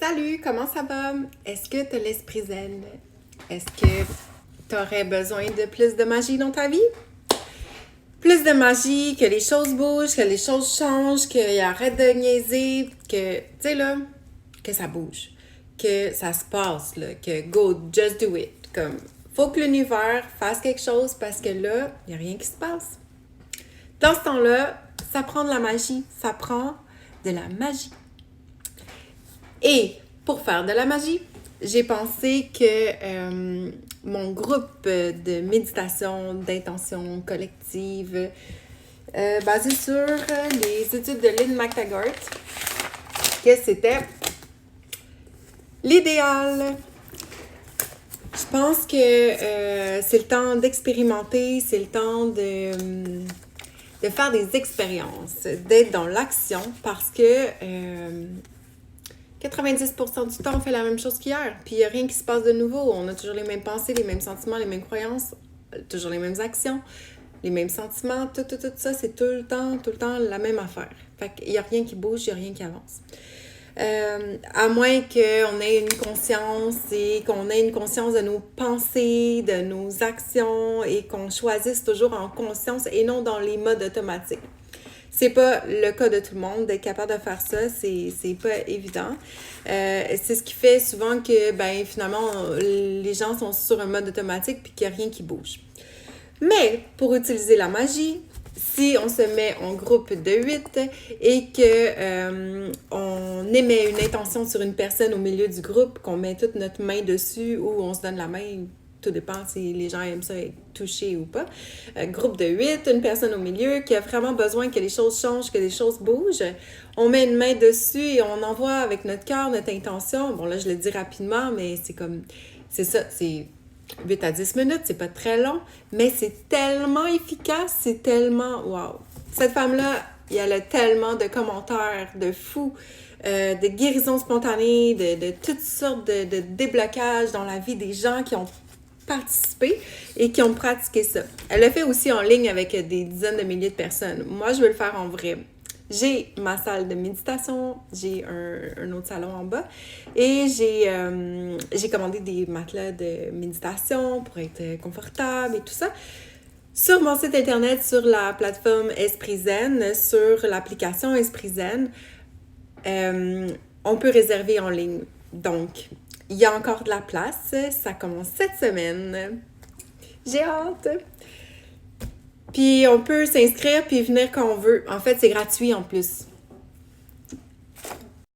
Salut, comment ça va? Est-ce que tu as l'esprit zen? Est-ce que tu aurais besoin de plus de magie dans ta vie? Plus de magie, que les choses bougent, que les choses changent, qu'il arrête de niaiser, que, tu sais là, que ça bouge, que ça se passe, là, que go, just do it. Comme, faut que l'univers fasse quelque chose parce que là, il n'y a rien qui se passe. Dans ce temps-là, ça prend de la magie, ça prend de la magie. Et pour faire de la magie, j'ai pensé que mon groupe de méditation, d'intention collective, basé sur les études de Lynn McTaggart, que c'était l'idéal. Je pense que c'est le temps d'expérimenter, c'est le temps de faire des expériences, d'être dans l'action parce que 90% du temps, on fait la même chose qu'hier. Puis il n'y a rien qui se passe de nouveau. On a toujours les mêmes pensées, les mêmes sentiments, les mêmes croyances, toujours les mêmes actions, les mêmes sentiments. Tout ça, c'est tout le temps la même affaire. Fait qu'il n'y a rien qui bouge, il n'y a rien qui avance. À moins qu'on ait une conscience et qu'on ait une conscience de nos pensées, de nos actions et qu'on choisisse toujours en conscience et non dans les modes automatiques. C'est pas le cas de tout le monde. D'être capable de faire ça, c'est pas évident. C'est ce qui fait souvent que, finalement, les gens sont sur un mode automatique puis qu'il n'y a rien qui bouge. Mais, pour utiliser la magie, si on se met en groupe de 8 et que on émet une intention sur une personne au milieu du groupe, qu'on met toute notre main dessus ou on se donne la main, tout dépend si les gens aiment ça être touchés ou pas. Groupe de 8, une personne au milieu qui a vraiment besoin que les choses changent, que les choses bougent. On met une main dessus et on envoie avec notre cœur, notre intention. Bon, là, je le dis rapidement, mais c'est ça, c'est 8 à 10 minutes, c'est pas très long, mais c'est tellement efficace, c'est tellement wow. Cette femme-là, elle a tellement de commentaires de fous, de guérisons spontanées, de toutes sortes de déblocages dans la vie des gens qui ont participé et qui ont pratiqué ça. Elle le fait aussi en ligne avec des dizaines de milliers de personnes. Moi, je veux le faire en vrai. J'ai ma salle de méditation, j'ai un autre salon en bas et j'ai commandé des matelas de méditation pour être confortable et tout ça. Sur mon site internet, sur la plateforme Esprit Zen, sur l'application Esprit Zen, on peut réserver en ligne. Donc, il y a encore de la place. Ça commence cette semaine. J'ai hâte! Puis on peut s'inscrire puis venir quand on veut. En fait, c'est gratuit en plus.